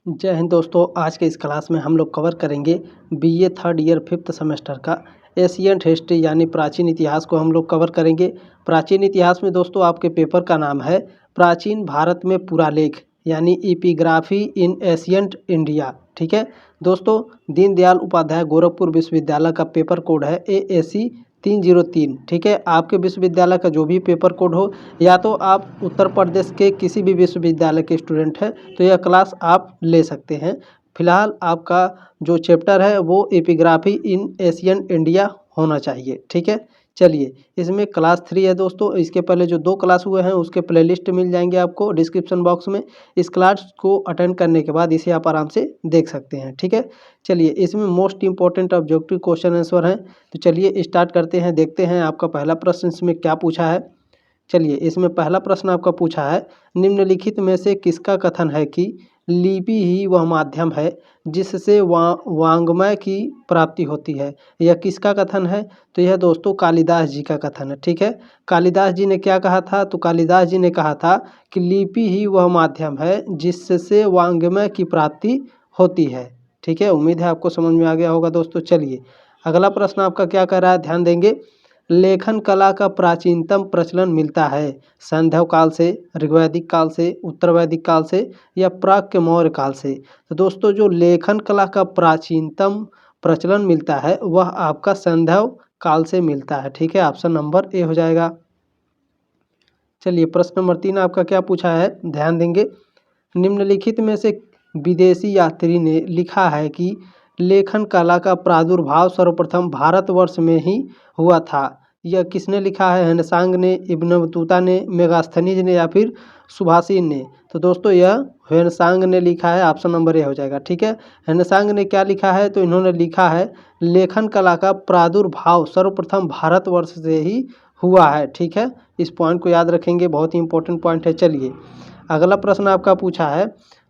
जय हिंद दोस्तों। आज के इस क्लास में हम लोग कवर करेंगे BA third year fifth semester का एशियंट हिस्ट्री यानी प्राचीन इतिहास को हम लोग कवर करेंगे। प्राचीन इतिहास में दोस्तों आपके पेपर का नाम है प्राचीन भारत में पुरालेख यानी एपिग्राफी इन एशियंट इंडिया। ठीक है दोस्तों, दीनदयाल उपाध्याय गोरखपुर विश्वविद्यालय का पेपर कोड है AAC 303। ठीक है, आपके विश्वविद्यालय का जो भी पेपर कोड हो, या तो आप उत्तर प्रदेश के किसी भी विश्वविद्यालय के स्टूडेंट हैं तो यह क्लास आप ले सकते हैं। फिलहाल आपका जो चैप्टर है वो एपिग्राफी इन एशियन इंडिया होना चाहिए। ठीक है, चलिए इसमें क्लास 3 है दोस्तों। इसके पहले जो 2 क्लास हुए हैं उसके प्लेलिस्ट मिल जाएंगे आपको डिस्क्रिप्शन बॉक्स में। इस क्लास को अटेंड करने के बाद इसे आप आराम से देख सकते हैं। ठीक है, चलिए इसमें most important objective question answer हैं, तो चलिए स्टार्ट करते हैं। देखते हैं आपका पहला प्रश्न इसमें क्या पूछा है। चलिए इसमें पहला प्रश्न आपका पूछा है, निम्नलिखित में से किसका कथन है कि लिपि ही वह माध्यम है जिससे वांग्मय की प्राप्ति होती है। यह किसका कथन है? तो यह दोस्तों कालिदास जी का कथन है। ठीक है, कालिदास जी ने क्या कहा था? तो कालिदास जी ने कहा था कि लिपि ही वह माध्यम है जिससे वांग्मय की प्राप्ति होती है। ठीक है, उम्मीद है आपको समझ में आ गया होगा दोस्तों। चलिए अगला प्रश्न आपका क्या कर रहा है, ध्यान देंगे। लेखन कला का प्राचीनतम प्रचलन मिलता है सैंधव काल से, ऋग्वैदिक काल से, उत्तर वैदिक काल से या प्राच्य मौर्य काल से। तो दोस्तों जो लेखन कला का प्राचीनतम प्रचलन मिलता है वह आपका सैंधव काल से मिलता है। ठीक है, ऑप्शन नंबर ए हो जाएगा। चलिए प्रश्न नंबर 3 आपका क्या पूछा है, ध्यान देंगे। निम्नलिखित में से विदेशी यात्री ने लिखा है कि लेखन कला का प्रादुर्भाव सर्वप्रथम भारतवर्ष में ही हुआ था। यह किसने लिखा है? हेनसांग ने, इब्न बतूता ने, मेगास्थनीज ने या फिर सुभाषिन ने। तो दोस्तों यह हेनसांग ने लिखा है, ऑप्शन नंबर ए हो जाएगा। ठीक है, हेनसांग ने क्या लिखा है? तो इन्होंने लिखा है लेखन कला का प्रादुर्भाव सर्वप्रथम भारतवर्ष से ही हुआ है। ठीक है, इस पॉइंट को याद रखेंगे, बहुत ही इंपॉर्टेंट पॉइंट है। चलिए अगला प्रश्न आपका पूछा है,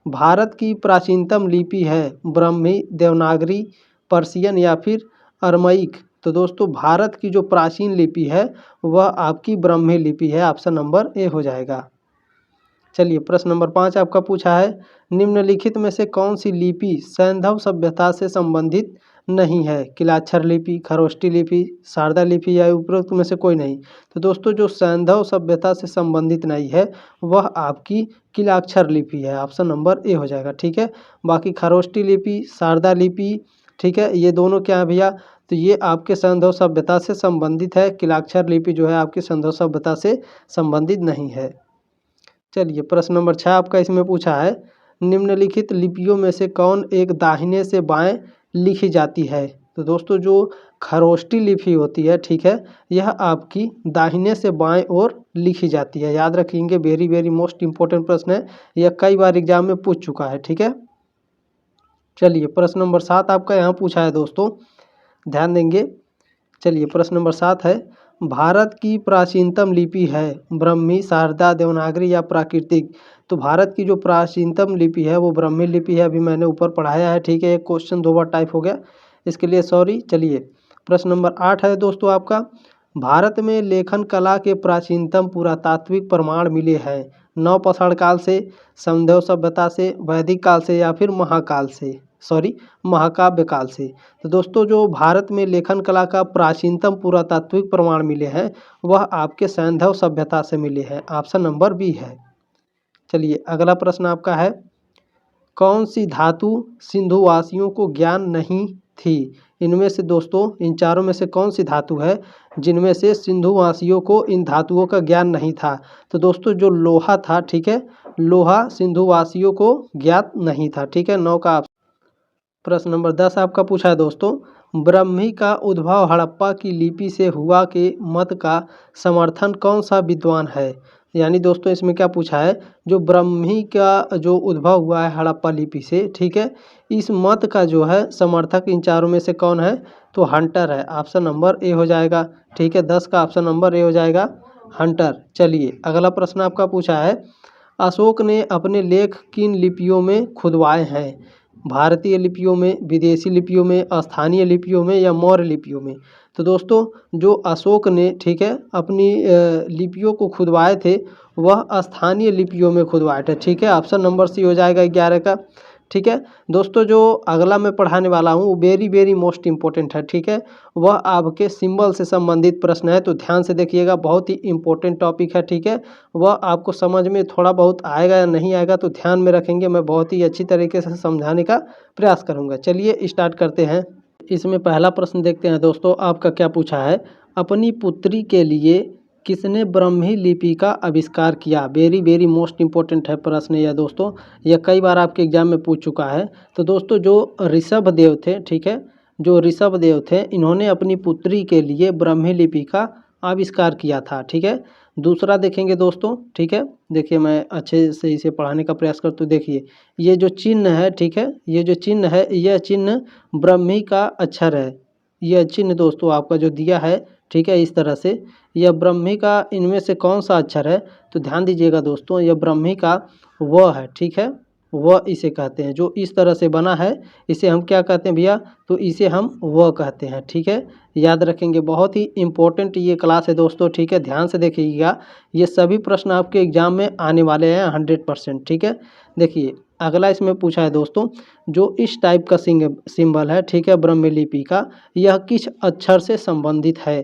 भारत की प्राचीनतम लिपि है ब्राह्मी, देवनागरी, पर्शियन या फिर अरमैक। तो दोस्तों भारत की जो प्राचीन लिपि है वह आपकी ब्राह्मी लिपि है, ऑप्शन नंबर ए हो जाएगा। चलिए प्रश्न नंबर 5 आपका पूछा है, निम्नलिखित में से कौन सी लिपि सैंधव सभ्यता से संबंधित नहीं है? किलाक्षर लिपि, खरोष्टी लिपि, शारदा लिपि या उपरोक्त में से कोई नहीं। तो दोस्तों जो सैंधव सभ्यता से संबंधित नहीं है वह आपकी किलाक्षर लिपि है, ऑप्शन नंबर ए हो जाएगा। ठीक है, बाकी खरोष्टी लिपि, शारदा लिपि, ठीक है, ये दोनों क्या है भैया? तो ये आपके सैंधव सभ्यता से संबंधित है। किलाक्षर लिपि जो है आपकी सैंधव सभ्यता से संबंधित नहीं है। चलिए प्रश्न नंबर 6 आपका इसमें पूछा है, निम्नलिखित लिपियों में से कौन एक दाहिने से बाएं लिखी जाती है? तो दोस्तों जो खरोष्टी लिपि होती है, ठीक है, यह आपकी दाहिने से बाएं ओर लिखी जाती है। याद रखेंगे, वेरी वेरी मोस्ट इंपॉर्टेंट प्रश्न है, यह कई बार एग्जाम में पूछ चुका है। ठीक है, चलिए प्रश्न नंबर 7 आपका यहाँ पूछा है दोस्तों, ध्यान देंगे। चलिए प्रश्न नंबर 7 है, भारत की प्राचीनतम लिपि है ब्राह्मी, शारदा, देवनागरी या प्राकृतिक। तो भारत की जो प्राचीनतम लिपि है वो ब्राह्मी लिपि है, अभी मैंने ऊपर पढ़ाया है। ठीक है, एक क्वेश्चन 2 बार टाइप हो गया, इसके लिए सॉरी। चलिए प्रश्न नंबर 8 है दोस्तों आपका, भारत में लेखन कला के प्राचीनतम पुरातात्विक प्रमाण मिले हैं नवपाषाण काल से, सैंधव सभ्यता से, वैदिक काल से या फिर महाकाल से, सॉरी महाकाव्य काल से। तो दोस्तों जो भारत में लेखन कला का प्राचीनतम पुरातात्विक प्रमाण मिले हैं वह आपके सैंधव सभ्यता से मिले हैं, ऑप्शन नंबर बी है। चलिए अगला प्रश्न आपका है, कौन सी धातु सिंधुवासियों को ज्ञान नहीं थी? इनमें से दोस्तों इन चारों में से कौन सी धातु है जिनमें से सिंधुवासियों को इन धातुओं का ज्ञान नहीं था? तो दोस्तों जो लोहा था, ठीक है, लोहा सिंधुवासियों को ज्ञात नहीं था। ठीक है, 9 का। प्रश्न नंबर 10 आपका पूछा है दोस्तों, ब्राह्मी का उद्भव हड़प्पा की लिपि से हुआ के मत का समर्थन कौन सा विद्वान है? यानी दोस्तों इसमें क्या पूछा है, जो ब्राह्मी का जो उद्भव हुआ है हड़प्पा लिपि से, ठीक है, इस मत का जो है समर्थक इन चारों में से कौन है? तो हंटर है, ऑप्शन नंबर ए हो जाएगा। ठीक है, 10 का ऑप्शन नंबर ए हो जाएगा, हंटर। चलिए अगला प्रश्न आपका पूछा है, अशोक ने अपने लेख किन लिपियों में खुदवाए हैं? भारतीय लिपियों में, विदेशी लिपियों में, स्थानीय लिपियों में या मौर्य लिपियों में? तो दोस्तों जो अशोक ने, ठीक है, अपनी लिपियों को खुदवाए थे वह स्थानीय लिपियों में खुदवाए थे। ठीक है, ऑप्शन नंबर सी हो जाएगा 11 का। ठीक है दोस्तों, जो अगला मैं पढ़ाने वाला हूँ वो वेरी वेरी मोस्ट इम्पोर्टेंट है। ठीक है, वह आपके सिंबल से संबंधित प्रश्न है, तो ध्यान से देखिएगा, बहुत ही इम्पोर्टेंट टॉपिक है। ठीक है, वह आपको समझ में थोड़ा बहुत आएगा या नहीं आएगा तो ध्यान में रखेंगे, मैं बहुत ही अच्छी तरीके से समझाने का प्रयास करूँगा। चलिए स्टार्ट करते हैं। इसमें पहला प्रश्न देखते हैं दोस्तों, आपका क्या पूछा है। अपनी पुत्री के लिए किसने ब्राह्मी लिपि का आविष्कार किया। वेरी वेरी मोस्ट इम्पोर्टेंट है प्रश्न यह दोस्तों, यह कई बार आपके एग्जाम में पूछ चुका है। तो दोस्तों जो ऋषभ देव थे, ठीक है, जो ऋषभ देव थे, इन्होंने अपनी पुत्री के लिए ब्राह्मी लिपि का आविष्कार किया था। ठीक है, दूसरा देखेंगे दोस्तों। ठीक है, देखिए मैं अच्छे से इसे पढ़ाने का प्रयास करता हूँ। देखिए ये जो चिन्ह है, ठीक है, ये जो चिन्ह है, यह चिन्ह ब्राह्मी का अक्षर है। यह चिन्ह दोस्तों आपका जो दिया है, ठीक है, इस तरह से, यह ब्राह्मी का इनमें से कौन सा अक्षर है। तो ध्यान दीजिएगा दोस्तों, यह ब्राह्मी का व है। ठीक है, व इसे कहते हैं, जो इस तरह से बना है इसे हम क्या कहते हैं भैया, तो इसे हम व कहते हैं। ठीक है, याद रखेंगे, बहुत ही इम्पोर्टेंट ये क्लास है दोस्तों। ठीक है, ध्यान से देखिएगा, ये सभी प्रश्न आपके एग्जाम में आने वाले हैं 100%। ठीक है, देखिए अगला इसमें पूछा है दोस्तों, जो इस टाइप का सिंबल है, ठीक है, ब्राह्मी लिपि का, यह किस अक्षर से संबंधित है।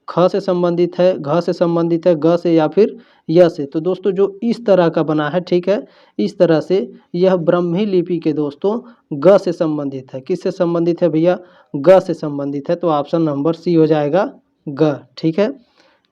ख से संबंधित है, घ से संबंधित है, ग से या फिर य से। तो दोस्तों जो इस तरह का बना है, ठीक है, इस तरह से, यह ब्राह्मी लिपि के दोस्तों ग से संबंधित है। किससे संबंधित है भैया, ग से संबंधित है। तो ऑप्शन नंबर सी हो जाएगा ग। ठीक है,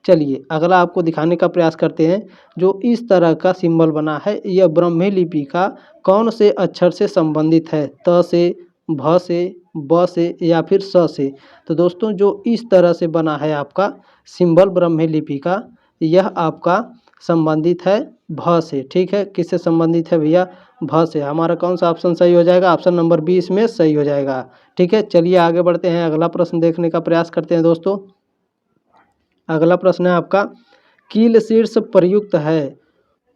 चलिए अगला आपको दिखाने का प्रयास करते हैं। जो इस तरह का सिंबल बना है, यह ब्राह्मी लिपि का कौन से अक्षर से संबंधित है। त से, भ से, ब से या फिर स से। तो दोस्तों जो इस तरह से बना है आपका सिंबल ब्राह्मी लिपि का, यह आपका संबंधित है भ से। ठीक है, किससे संबंधित है भैया, भ से। हमारा कौन सा ऑप्शन सही हो जाएगा, ऑप्शन नंबर 20 में सही हो जाएगा। ठीक है, चलिए आगे बढ़ते हैं, अगला प्रश्न देखने का प्रयास करते हैं दोस्तों। अगला प्रश्न है आपका, कील शीर्ष प्रयुक्त है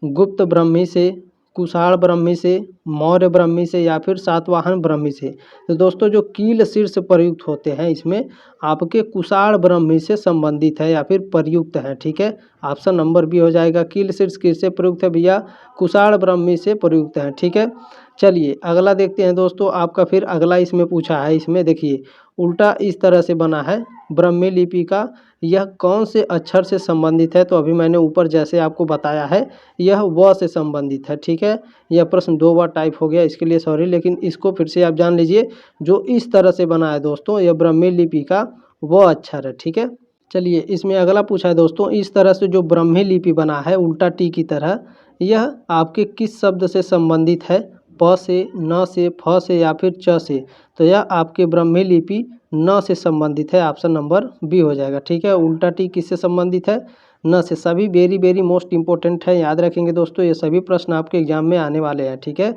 गुप्त ब्राह्मी से, कुषाण ब्राह्मी से, मौर्य ब्राह्मी से या फिर सातवाहन ब्राह्मी से। तो दोस्तों जो कील शीर्ष प्रयुक्त होते हैं, इसमें आपके कुषाण ब्राह्मी से संबंधित है या फिर प्रयुक्त है। ठीक है, ऑप्शन नंबर बी हो जाएगा। कील शीर्ष किससे प्रयुक्त है भैया, कुषाण ब्राह्मी से प्रयुक्त है। ठीक है, चलिए अगला देखते हैं दोस्तों, आपका फिर अगला इसमें पूछा है। इसमें देखिए उल्टा इस तरह से बना है ब्राह्मी लिपि का, यह कौन से अक्षर से संबंधित है। तो अभी मैंने ऊपर जैसे आपको बताया है, यह व से संबंधित है। ठीक है, यह प्रश्न 2 बार टाइप हो गया, इसके लिए सॉरी, लेकिन इसको फिर से आप जान लीजिए। जो इस तरह से बना है दोस्तों, यह ब्राह्मी लिपि का व अक्षर है। ठीक है, चलिए इसमें अगला पूछा है दोस्तों, इस तरह से जो ब्राह्मी लिपि बना है उल्टा टी की तरह, यह आपके किस शब्द से संबंधित है। प से, न से, फ से या फिर च से। तो यह आपके ब्राह्मी लिपि न से संबंधित है, ऑप्शन नंबर बी हो जाएगा। ठीक है, उल्टा टी किससे संबंधित है, न से। सभी वेरी वेरी मोस्ट इंपॉर्टेंट है, याद रखेंगे दोस्तों, ये सभी प्रश्न आपके एग्जाम में आने वाले हैं। ठीक है,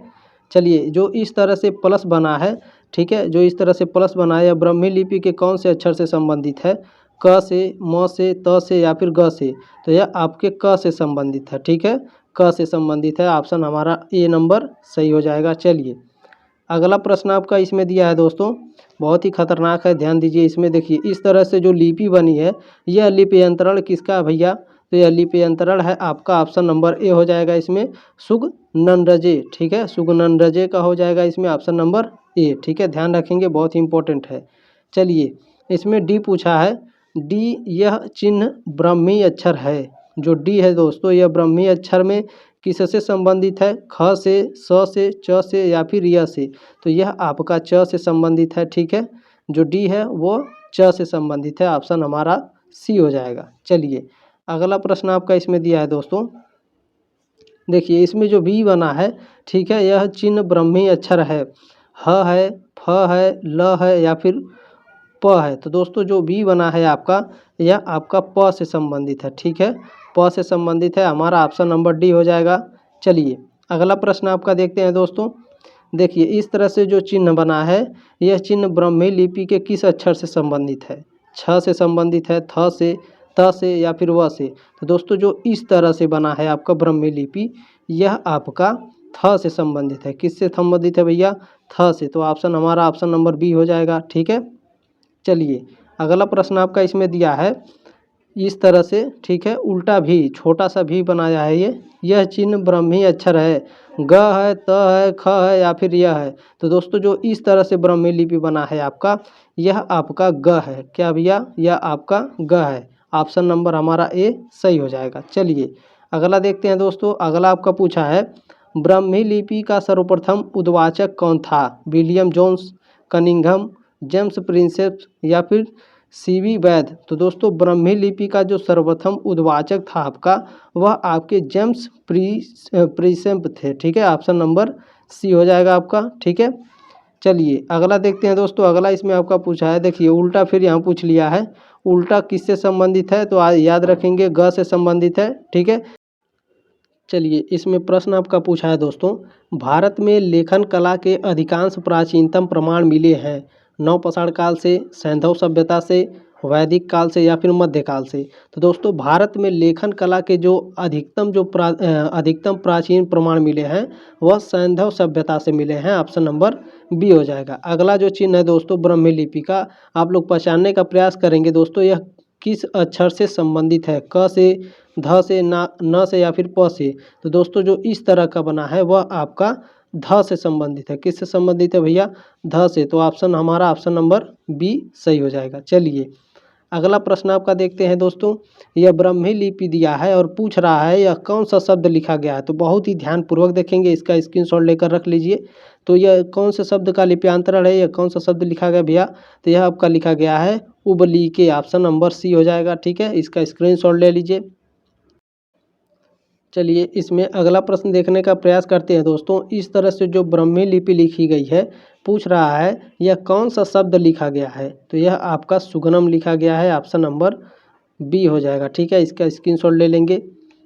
चलिए जो इस तरह से प्लस बना है, ठीक है, जो इस तरह से प्लस बना है, यह ब्राह्मी लिपि के कौन से अक्षर से संबंधित है। क से, म से, त से या फिर ग से। तो यह आपके क से संबंधित है। ठीक है, क से संबंधित है, ऑप्शन हमारा ए नंबर सही हो जाएगा। चलिए अगला प्रश्न आपका इसमें दिया है दोस्तों, बहुत ही खतरनाक है, ध्यान दीजिए। इसमें देखिए इस तरह से जो लिपि बनी है, यह लिप्यंतरण किसका है भैया। तो यह लिप्यंतरण है आपका, ऑप्शन नंबर ए हो जाएगा इसमें, सुगननरजे। ठीक है, सुगननरजे का हो जाएगा इसमें ऑप्शन नंबर ए। ठीक है, ध्यान रखेंगे, बहुत ही इंपॉर्टेंट है। चलिए इसमें डी पूछा है, डी यह चिन्ह ब्राह्मी अक्षर है। जो डी है दोस्तों, यह ब्राह्मी अक्षर में किससे संबंधित है। ख से, स से, च से या फिर य से। तो यह आपका च से संबंधित है। ठीक है, जो डी है वो च से संबंधित है, ऑप्शन हमारा सी हो जाएगा। चलिए अगला प्रश्न आपका इसमें दिया है दोस्तों, देखिए इसमें जो बी बना है, ठीक है, यह चिन्ह ब्राह्मी अक्षर है। ह है, फ है, ल है या फिर प है। तो दोस्तों जो बी बना है आपका, यह आपका प से संबंधित है। ठीक है, प से संबंधित है, हमारा ऑप्शन नंबर डी हो जाएगा। चलिए अगला प्रश्न आपका देखते हैं दोस्तों, देखिए इस तरह से जो चिन्ह बना है, यह चिन्ह ब्राह्मी लिपि के किस अक्षर से संबंधित है। छ से संबंधित है, थ से, त से या फिर व से। तो दोस्तों जो इस तरह से बना है आपका ब्राह्मी लिपि, यह आपका थ से संबंधित है। किससे संबंधित है भैया, थ से। तो ऑप्शन हमारा ऑप्शन नंबर बी हो जाएगा। ठीक है, चलिए अगला प्रश्न आपका इसमें दिया है, इस तरह से, ठीक है, उल्टा भी छोटा सा भी बनाया है यह चिन्ह ब्राह्मी अक्षर है, ग है, त है, ख है या फिर यह है। तो दोस्तों जो इस तरह से ब्राह्मी लिपि बना है आपका, यह आपका ग है। क्या भैया, यह आपका ग है। ऑप्शन नंबर हमारा ए सही हो जाएगा। चलिए अगला देखते हैं दोस्तों। अगला आपका पूछा है ब्राह्मी लिपि का सर्वप्रथम उद्वाचक कौन था? William Jones, Cunningham, James Prinsep या फिर सीवी वैध। तो दोस्तों ब्राह्मी लिपि का जो सर्वप्रथम उद्वाचक था आपका, वह आपके जेम्स प्रिंसेप थे। ठीक है, ऑप्शन नंबर सी हो जाएगा आपका। ठीक है, चलिए अगला देखते हैं दोस्तों। अगला इसमें आपका पूछा है, देखिए उल्टा फिर यहाँ पूछ लिया है। उल्टा किससे संबंधित है? तो याद रखेंगे ग से संबंधित है। ठीक है, चलिए इसमें प्रश्न आपका पूछा है दोस्तों, भारत में लेखन कला के अधिकांश प्राचीनतम प्रमाण मिले हैं नवपाषाण काल से, सैंधव सभ्यता से, वैदिक काल से या फिर मध्यकाल से। तो दोस्तों भारत में लेखन कला के जो अधिकतम प्राचीन प्रमाण मिले हैं वह सैंधव सभ्यता से मिले हैं। ऑप्शन नंबर बी हो जाएगा। अगला जो चिन्ह है दोस्तों ब्राह्मी लिपि का, आप लोग पहचानने का प्रयास करेंगे दोस्तों, यह किस अक्षर से संबंधित है? क से, ध से, ना, न से या फिर प से। तो दोस्तों जो इस तरह का बना है वह आपका ध से संबंधित है। किससे संबंधित है भैया? ध से। तो हमारा ऑप्शन नंबर बी सही हो जाएगा। चलिए अगला प्रश्न आपका देखते हैं दोस्तों। यह ब्राह्मी लिपि दिया है और पूछ रहा है यह कौन सा शब्द लिखा गया है। तो बहुत ही ध्यानपूर्वक देखेंगे, इसका स्क्रीनशॉट लेकर रख लीजिए। तो यह कौन से शब्द का लिप्यांतरण है, यह कौन सा शब्द लिखा गया भैया? तो यह आपका लिखा गया है उबलीके। ऑप्शन नंबर सी हो जाएगा। ठीक है, इसका स्क्रीनशॉट ले लीजिए। चलिए इसमें अगला प्रश्न देखने का प्रयास करते हैं दोस्तों। इस तरह से जो ब्राह्मी लिपि लिखी गई है, पूछ रहा है यह कौन सा शब्द लिखा गया है। तो यह आपका सुगनम लिखा गया है। ऑप्शन नंबर बी हो जाएगा। ठीक है, इसका स्क्रीनशॉट ले लेंगे।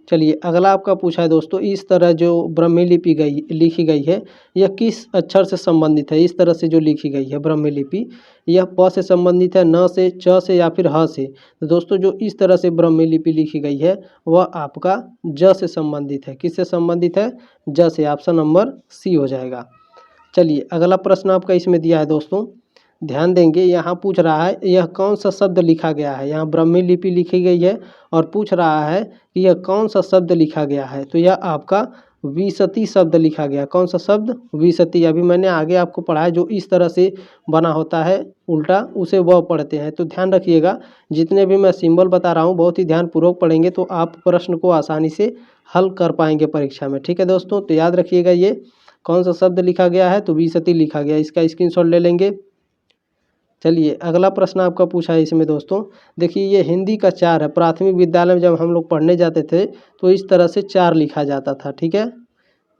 चलिए अगला आपका पूछा है दोस्तों, इस तरह जो ब्राह्मी लिपि लिखी गई है यह किस अक्षर से संबंधित है? इस तरह से जो लिखी गई है ब्राह्मी लिपि, यह प से संबंधित है, न से, च से या फिर ह से। तो दोस्तों जो इस तरह से ब्राह्मी लिपि लिखी गई है वह आपका ज से संबंधित है। किससे संबंधित है? ज से। ऑप्शन नंबर सी हो जाएगा। चलिए अगला प्रश्न आपका इसमें दिया है दोस्तों, ध्यान देंगे। यहाँ पूछ रहा है यह कौन सा शब्द लिखा गया है। यहाँ ब्राह्मी लिपि लिखी गई है और पूछ रहा है कि यह कौन सा शब्द लिखा गया है। तो यह आपका विसति शब्द लिखा गया। कौन सा शब्द? विसति। अभी मैंने आगे आपको पढ़ाया जो इस तरह से बना होता है उल्टा, उसे वह पढ़ते हैं। तो ध्यान रखिएगा, जितने भी मैं सिंबल बता रहा हूँ बहुत ही ध्यानपूर्वक पढ़ेंगे तो आप प्रश्न को आसानी से हल कर पाएंगे परीक्षा में। ठीक है दोस्तों, तो याद रखिएगा ये कौन सा शब्द लिखा गया है। तो विसति लिखा गया। इसका स्क्रीनशॉट ले लेंगे। चलिए अगला प्रश्न आपका पूछा है इसमें दोस्तों, देखिए ये हिंदी का 4 है। प्राथमिक विद्यालय में जब हम लोग पढ़ने जाते थे तो इस तरह से 4 लिखा जाता था। ठीक है,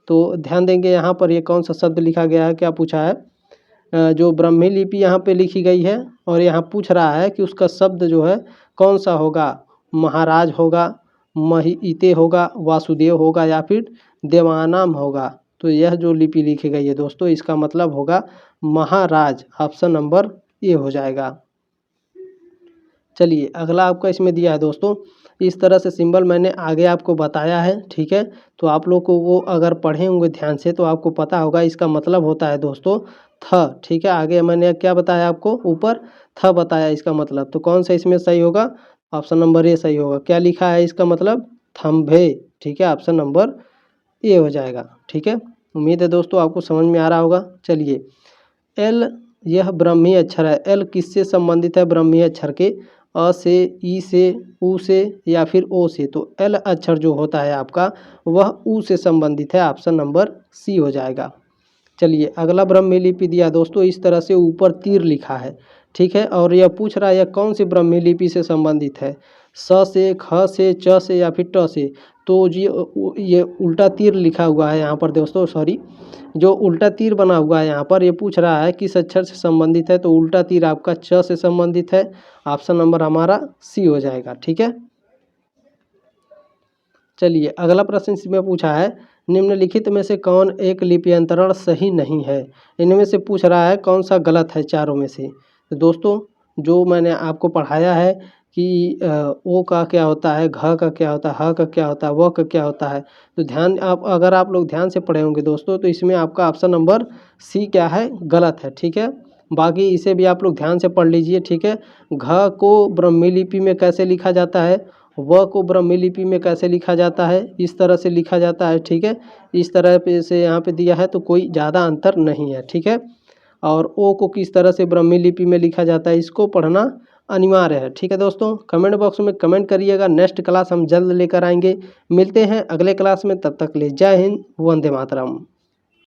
तो ध्यान देंगे यहाँ पर ये कौन सा शब्द लिखा गया है। क्या पूछा है? जो ब्राह्मी लिपि यहाँ पे लिखी गई है और यहाँ पूछ रहा है कि उसका शब्द जो है कौन सा होगा। महाराज होगा, महिते होगा, वासुदेव होगा या फिर देवानाम होगा। तो यह जो लिपि लिखी गई है दोस्तों इसका मतलब होगा महाराज। ऑप्शन नंबर ए हो जाएगा। चलिए अगला आपका इसमें दिया है दोस्तों, इस तरह से सिंबल मैंने आगे आपको बताया है। ठीक है, तो आप लोग को वो अगर पढ़े होंगे ध्यान से तो आपको पता होगा इसका मतलब होता है दोस्तों थ। ठीक है, आगे मैंने क्या बताया आपको? ऊपर थ बताया इसका मतलब। तो कौन सा इसमें सही होगा? ऑप्शन नंबर ए सही होगा। क्या लिखा है इसका मतलब? थंभे। ठीक है, ऑप्शन नंबर ए हो जाएगा। ठीक है, उम्मीद है दोस्तों आपको समझ में आ रहा होगा। चलिए एल, यह ब्राह्मी अक्षर है। एल किससे संबंधित है? ब्राह्मी अक्षर के अ से, ई से, उ से या फिर ओ से। तो एल अक्षर जो होता है आपका वह उ से संबंधित है। ऑप्शन नंबर सी हो जाएगा। चलिए अगला ब्राह्मी लिपि दिया दोस्तों, इस तरह से ऊपर तीर लिखा है। ठीक है, और यह पूछ रहा है यह कौन सी ब्राह्मी लिपि से संबंधित है? स से, ख से, च से या फिर ट से। तो ये उल्टा तीर लिखा हुआ है यहाँ पर दोस्तों, सॉरी, जो उल्टा तीर बना हुआ है यहाँ पर ये पूछ रहा है किस अक्षर से संबंधित है। तो उल्टा तीर आपका च से संबंधित है। ऑप्शन नंबर हमारा सी हो जाएगा। ठीक है, चलिए अगला प्रश्न इसमें पूछा है निम्नलिखित में से कौन एक लिप्यंतरण सही नहीं है। इनमें से पूछ रहा है कौन सा गलत है चारों में से। तो दोस्तों जो मैंने आपको पढ़ाया है कि ओ का क्या होता है, घ का क्या होता है, ह का क्या होता है, व का क्या होता है। तो अगर आप लोग ध्यान से पढ़े होंगे दोस्तों तो इसमें आपका ऑप्शन नंबर सी क्या है? गलत है। ठीक है, बाकी इसे भी आप लोग ध्यान से पढ़ लीजिए, ठीक है। घ को ब्राह्मी लिपि में कैसे लिखा जाता है, व को ब्राह्मी लिपि में कैसे लिखा जाता है, इस तरह से लिखा जाता है, ठीक है। इस तरह पे से यहाँ पे दिया है तो कोई ज़्यादा अंतर नहीं है, ठीक है। और ओ को किस तरह से ब्राह्मी लिपि में लिखा जाता है, इसको पढ़ना अनिवार्य है, ठीक है दोस्तों। कमेंट बॉक्स में कमेंट करिएगा। नेक्स्ट क्लास हम जल्द लेकर आएंगे। मिलते हैं अगले क्लास में, तब तक ले जय हिंद, वंदे मातरम।